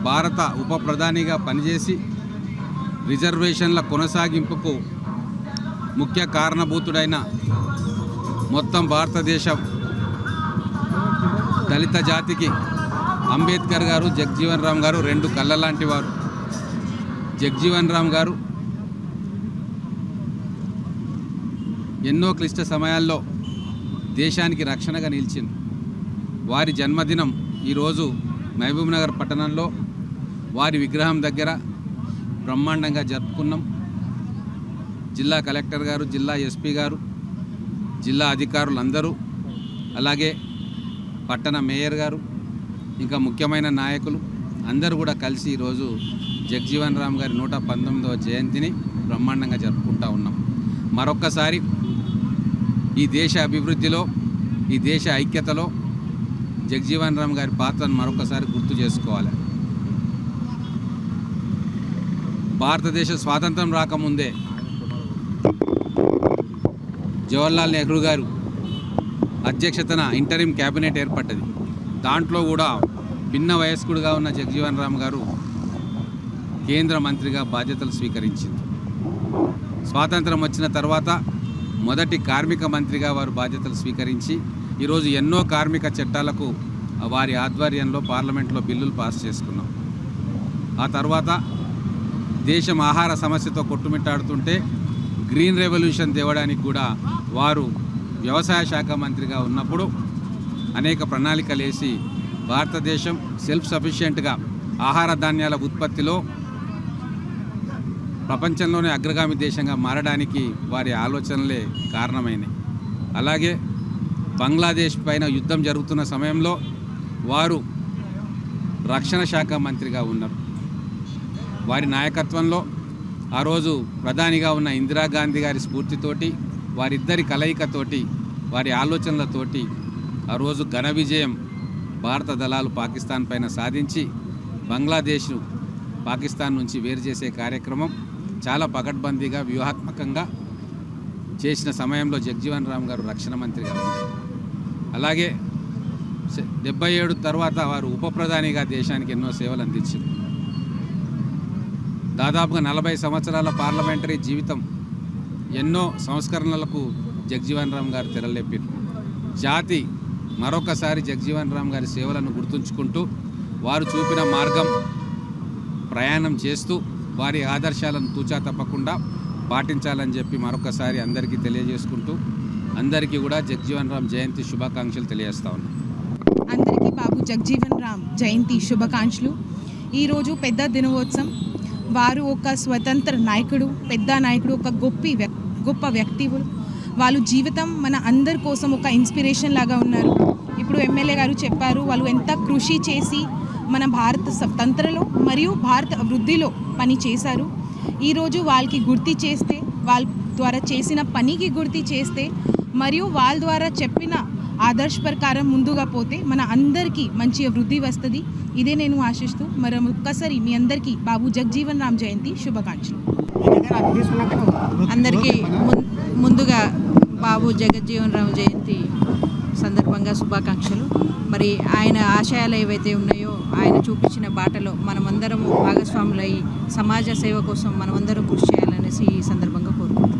భారత ఉప ప్రధానిగా పనిచేసి రిజర్వేషన్ల కొనసాగింపుకు ముఖ్య కారణభూతుడైన మొత్తం భారతదేశ దళిత జాతికి అంబేద్కర్ గారు, జగ్జీవన్ రామ్ గారు రెండు కళ్ళ లాంటి వారు. జగ్జీవన్ రామ్ గారు ఎన్నో క్లిష్ట సమయాల్లో దేశానికి రక్షణగా నిలిచింది. వారి జన్మదినం ఈరోజు మహబూబ్నగర్ పట్టణంలో వారి విగ్రహం దగ్గర బ్రహ్మాండంగా జరుపుకున్నాం. జిల్లా కలెక్టర్ గారు, జిల్లా ఎస్పీ గారు, జిల్లా అధికారులు అందరూ, అలాగే పట్టణ మేయర్ గారు, ఇంకా ముఖ్యమైన నాయకులు అందరూ కూడా కలిసి ఈరోజు జగ్జీవన్ రామ్ గారి 119వ జయంతిని బ్రహ్మాండంగా జరుపుకుంటూ ఉన్నాం. మరొక్కసారి ఈ దేశ అభివృద్ధిలో, ఈ దేశ ఐక్యతలో జగ్జీవన్ రామ్ గారి పాత్రను మరొకసారి గుర్తు చేసుకోవాలి. భారతదేశ స్వాతంత్రం రాకముందే జవహర్లాల్ నెహ్రూ గారు అధ్యక్షతన ఇంటరిమ్ క్యాబినెట్ ఏర్పడ్డది. దాంట్లో కూడా భిన్న వయస్కుడిగా ఉన్న జగ్జీవన్ రామ్ గారు కేంద్ర మంత్రిగా బాధ్యతలు స్వీకరించింది. స్వాతంత్రం వచ్చిన తర్వాత మొదటి కార్మిక మంత్రిగా వారు బాధ్యతలు స్వీకరించి ఈరోజు ఎన్నో కార్మిక చట్టాలకు వారి ఆధ్వర్యంలో పార్లమెంట్లో బిల్లులు పాస్ చేసుకున్నాం. ఆ తర్వాత దేశం ఆహార సమస్యతో కొట్టుమిట్టాడుతుంటే గ్రీన్ రెవల్యూషన్ తేవడానికి కూడా వారు వ్యవసాయ శాఖ మంత్రిగా ఉన్నప్పుడు అనేక ప్రణాళికలు వేసి భారతదేశం సెల్ఫ్ సఫిషియెంట్గా ఆహార ధాన్యాల ఉత్పత్తిలో ప్రపంచంలోనే అగ్రగామి దేశంగా మారడానికి వారి ఆలోచనలే కారణమైనవి. అలాగే బంగ్లాదేశ్ పైన యుద్ధం జరుగుతున్న సమయంలో వారు రక్షణ శాఖ మంత్రిగా ఉన్నారు. వారి నాయకత్వంలో ఆ రోజు ప్రధానిగా ఉన్న ఇందిరాగాంధీ గారి స్ఫూర్తితోటి, వారిద్దరి కలయికతోటి, వారి ఆలోచనలతోటి ఆ రోజు ఘన విజయం భారత దళాలు పాకిస్తాన్ పైన సాధించి బంగ్లాదేశ్ పాకిస్తాన్ నుంచి వేరు చేసే కార్యక్రమం చాలా పకడ్బందీగా వ్యూహాత్మకంగా చేసిన సమయంలో జగ్జీవన్ రామ్ గారు రక్షణ మంత్రిగా ఉన్నారు. అలాగే 77 తర్వాత వారు ఉప ప్రధానిగా దేశానికి ఎన్నో సేవలు అందించారు. దాదాపుగా 40 సంవత్సరాల పార్లమెంటరీ జీవితం, ఎన్నో సంస్కరణలకు జగ్జీవన్ రామ్ గారు తెరలేపారు. జాతి మరొకసారి జగ్జీవన్ రామ్ గారి సేవలను గుర్తుంచుకుంటూ వారు చూపిన మార్గం ప్రయాణం చేస్తూ వారి ఆదర్శాలను తూచా తప్పకుండా పాటించాలని చెప్పి మరొకసారి అందరికీ తెలియజేసుకుంటూ అందరికీ కూడా జగ్జీవన్ రామ్ జయంతి శుభాకాంక్షలు తెలియజేస్తా ఉన్నాం. అందరికీ బాబు జగ్జీవన్ రామ్ జయంతి శుభాకాంక్షలు. ఈరోజు పెద్ద దినోత్సవం. వారు ఒక స్వతంత్ర నాయకుడు, పెద్ద నాయకుడు, ఒక గొప్ప వ్యక్తి. వాళ్ళు జీవితం మన అందరి కోసం ఒక ఇన్స్పిరేషన్ లాగా ఉన్నారు. ఇప్పుడు ఎమ్మెల్యే గారు చెప్పారు, వాళ్ళు ఎంత కృషి చేసి మన భారత స్వతంత్రలో మరియు భారత అభివృద్ధిలో పని చేశారు. ఈరోజు వాళ్ళకి గుర్తు చేస్తే, వాళ్ళ ద్వారా చేసిన పనికి గుర్తు చేస్తే మరియు వాళ్ళ ద్వారా చెప్పిన ఆదర్శ ప్రకారం ముందుగా పోతే మన అందరికీ మంచి అభివృద్ధి వస్తుంది. ఇదే నేను ఆశిస్తూ మరొక్కసారి మీ అందరికీ బాబు జగ్జీవన్ రామ్ జయంతి శుభాకాంక్షలు. అందరికీ ముందుగా బాబు జగజ్జీవన్ రామ్ జయంతి సందర్భంగా శుభాకాంక్షలు. మరి ఆయన ఆశయాలు ఏవైతే ఉన్నాయో, ఆయన చూపించిన బాటలో మనమందరము భాగస్వాములై సమాజ సేవ కోసం మనమందరం కృషి చేయాలనేసి ఈ సందర్భంగా కోరుకుంటున్నాం.